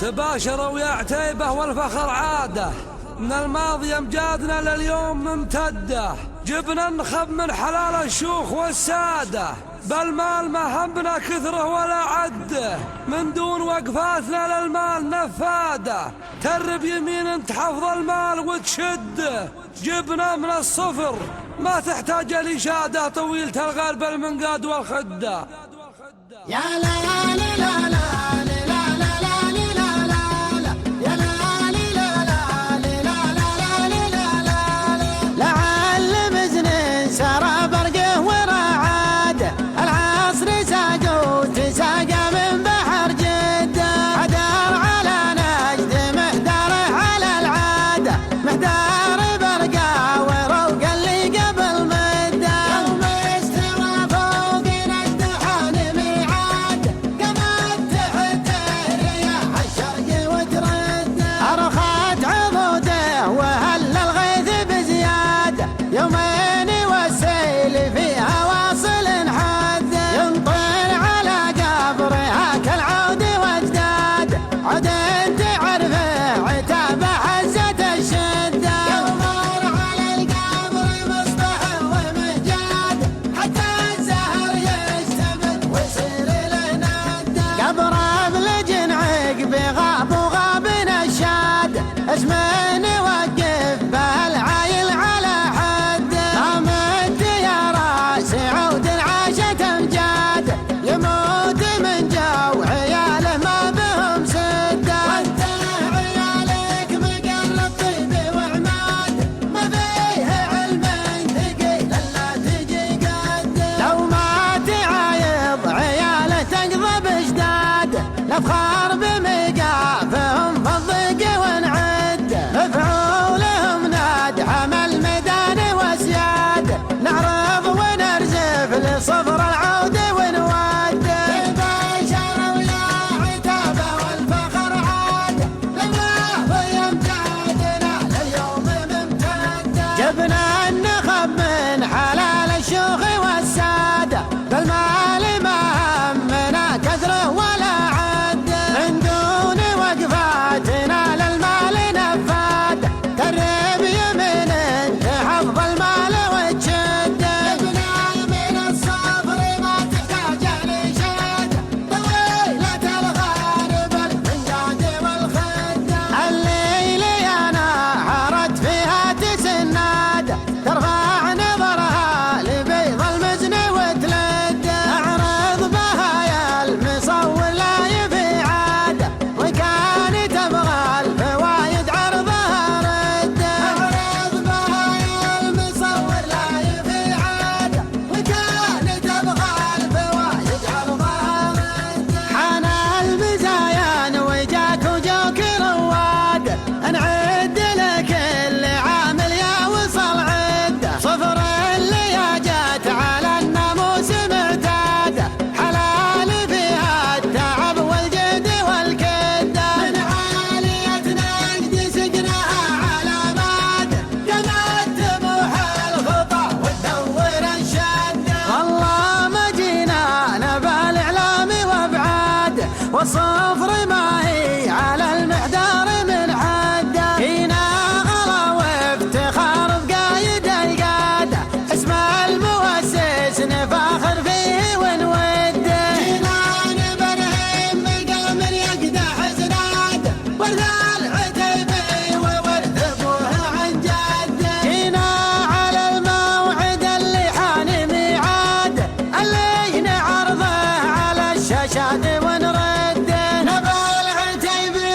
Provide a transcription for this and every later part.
تباشر ويا عتيبة والفخر عاده، من الماضي امجادنا لليوم ممتده، جبنا نخب من حلال الشيوخ والساده، بالمال ما همنا كثره ولا عده، من دون وقفاتنا للمال نفاده، ترب يمين تحفظ المال وتشده، جبنا من الصفر ما تحتاج لإشادة، طويلة الغرب المنقاد والخده. يا لا لا لا لا اسمعني وقف بالعايل على حد، ما مد يا راسي عود عاشت امجاد، يموت من جو عياله ما بهم سده، وانت عيالك مقلب طيب وعماد، ما فيه علم ثقيل الا تجي قد، لو ما تعايض عياله تقضب اشداد، الافخار بمقافهم فالضيق ونعد، افعوا لهم نادحم الميدان واسياد، نعرض ونرزف لصفر العود ونود، تباشر ويا عتابه والفخر عاد، لله يمجادنا لليوم ممتده، جبنا النخب من حلال الشيوخ والساده، بالمال ما همنا كثره ولا عد، من دون وقفاتنا للمال نفاد، ترب يمين تحفظ المال وتشده، جبنا من الصبر ما تحتاج لإشادة، طويلة الغارب المنقاد والخده، الليل يا نهرت فيها تسناد، ترفع نظرها لبيض المزن وتلد، اعرض بها يا المصور لا يبي عاده، وكان تبغى الفوايد عرضها رده، اعرض بها يا المصور لا يبي عاده، وكان تبغى الفوايد عرضها رده، حان المزايا وجاك وجوك رواد، نعد لك اللي عامل يا وصل عده، صفر اللي يا جات على الناموس معتاده، حلال فيها التعب والجد والكده، من عالية نقد سقناها علامات، قامت تبوح الخطى وتدور الشده، والله ما جينا نبع الاعلام وابعاد، والصفر ما هي على المحدار من حده، فينا غلا وافتخار بقايد القاده، اسم المؤسس نفاخر فيه ونوده، جينا نبرهن مقام يقدح زناد، ورث العتيبي وورث ابوه عن جده، جينا على الموعد اللي حان ميعاد، اللي نعرضه على الشاشات ونرده، نبى العتيبي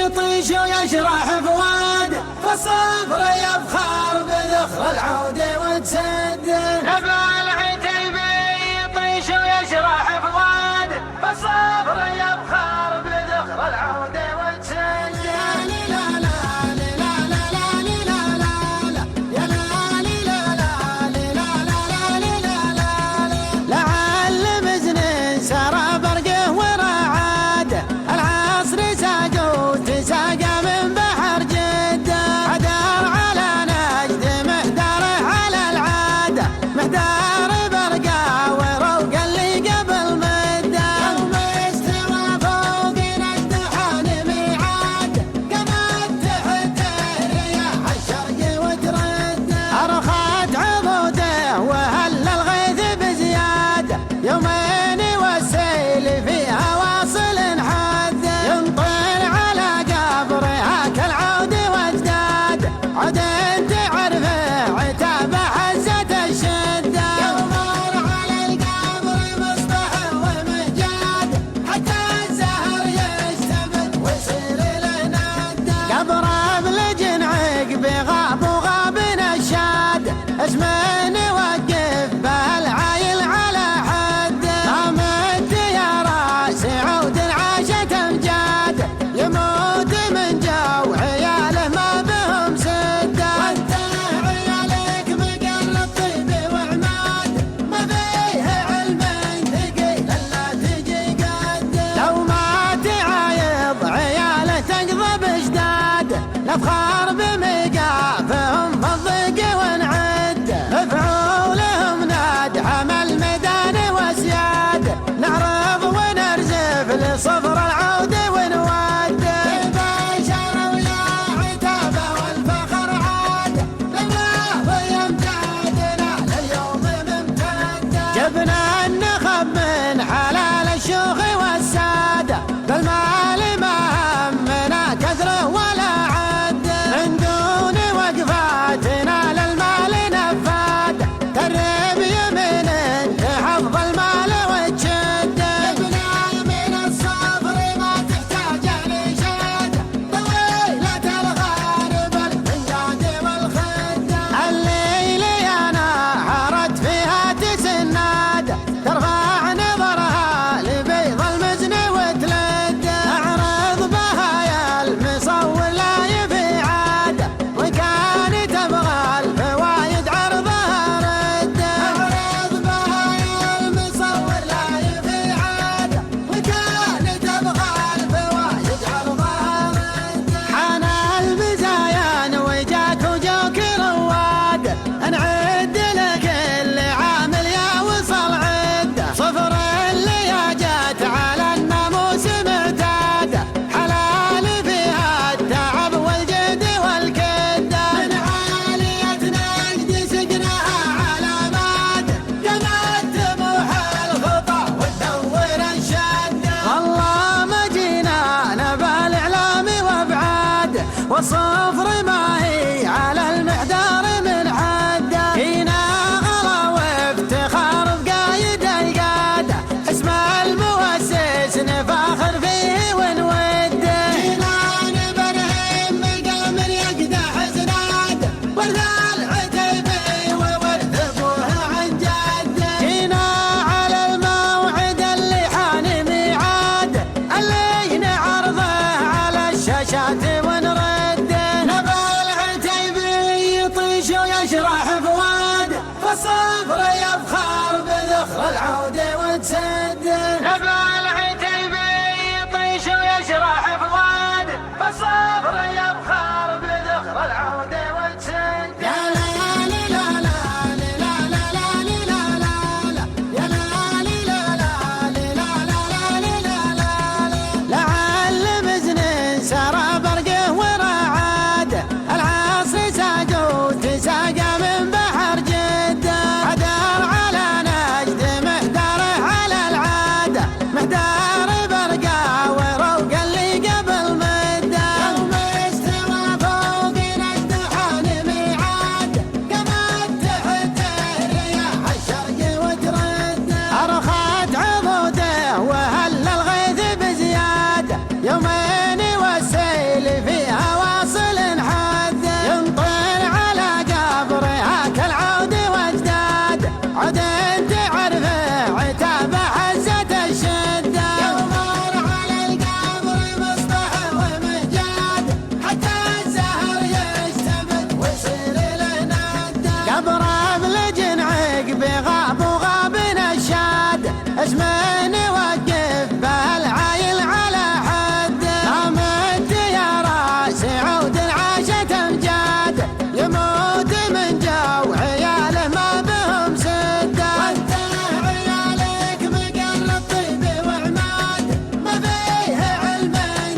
يطيش ويشرح فؤاد، فالصبر يبخر بذخر العود وتسده، نبى العتيبي يطيش ويشرح فؤاد، فالصبر يبخر بذخر العود وتسده، لا لا لا لا لا لا لا لا يا لا لا لا لا لا لا لا، لعل مزن سرى برقه ورعاده، العصر ساق وتساقى من بحر جده، عدار على نجد محداره على والصفر ما هي على المحدار من حده. فينا غلا وافتخار بقايد القاده، اسم المؤسس نفاخر فيه ونوده. جينا نبرهم مقام يقدح زناد، ورث العتيبي وورث ابوه عن جده. جينا على الموعد اللي حان ميعاد، اللي نعرضه على الشاشات ونرده. نبى العتيبي يطيش ويشرح فؤاد، فالصبر يفخر بذخر العود وتسده. نبى العتيبي يطيش ويشرح فؤاد، فالصبر يفخر بذخر العود وتسده. يا لا لا لا لا لا لا لا لا لا، يا لا لا لا لا لا لا لا. لعل مزن سرى برقه ورعاده، العصر ساق وتساقى من بحر جده. عدار على نجد محداره على العاده، محدار برقه وروق اللي قبل مده. يوم استوى فوق نجد حان ميعاد، قامت تحته رياح الشرق وترده. أرخت عضوده وهل الغيث بزياده، يومين والسيل فيها واصل حده. ينطر على قبرها كالعود واجداد، عود تعرفه عتابه حزة الشده. يمر على القبر مصبح ومجاد، حتى الزهر يشتبك ويصير له نده. قبر ابلج عقب غاب وغاب نشاد، اسمه نوقف به العايل على حده. قامت يا راس عود عاشت امجاد، يموت من جو عياله ما بهم سده. وانت عيالك مقر الطيب وعماد، ما فيه علم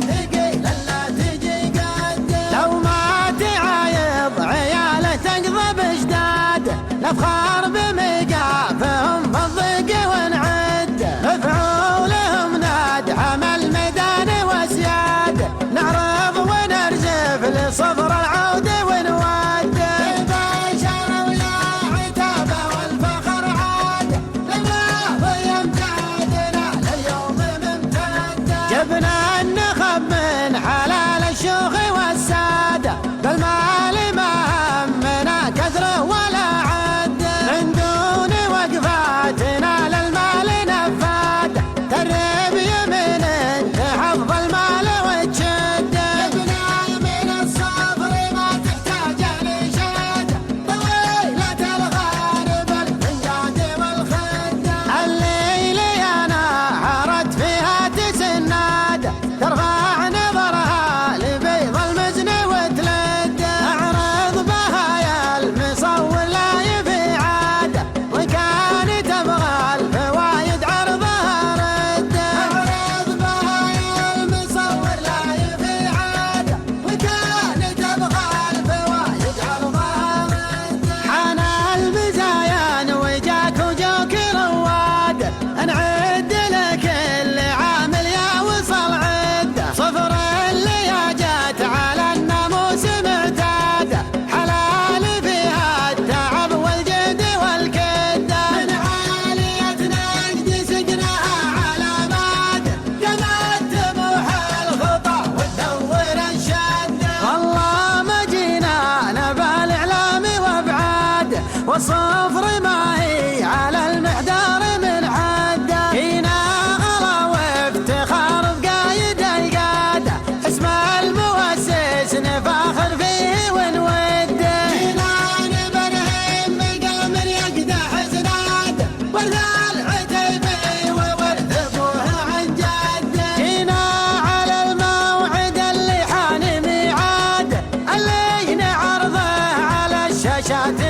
ثقيل الا تجي قده. لو ما تعايض عياله تقضب اشداد، الافخار بميقافهم فالضيق ونعده. مفعولهم نادحم الميدان وسياده، نعرض ونرزف لصفر العود ونوده. البشر ويا عتابه والفخر عاد، للماضي امجادنا لليوم ممتده. جبنا النخب من حلال الشيوخ والساده، بالمال ما همنا كثره ولا عده. من دون وقفاتنا للمال نفاده، ترب يمين تحفظ المال وتشده. جبنا من الصبر ما تحتاج لشاده، طويلة الغارب الفنجاد والخده. الليل يا نهرت فيها تسناده، ترفع نظرها لبيض المزن وتلده. اعرض بها يا المصور لا يفي عاده، وكان تبغى الفوايد عرضها رده. اعرض بها يا المصور لا يفي عاده، وكان تبغى الفوايد عرضها رده. حان المزايا وجاك وجوك رواد، نعد لك اللي عامل يا وصل عده. صفر اللي جات على الناموس معتاده، حلال فيها التعب والجد والكده. من عالية نجد سقناها على ماده، قامت تبوح الخطى وتدور الشده. والله ما جينا نبى الاعلام وابعاده، والصفر ما هي على المحدار من حده. فينا غلا وافتخار بقايد القاده، اسم المؤسس نفاخر فيه ونوده. جينا نبرهم مقام يقدح زناد، ورث العتيبي وورث ابوه عن جده. جينا على الموعد اللي حان ميعاد، اللي نعرضه على الشاشات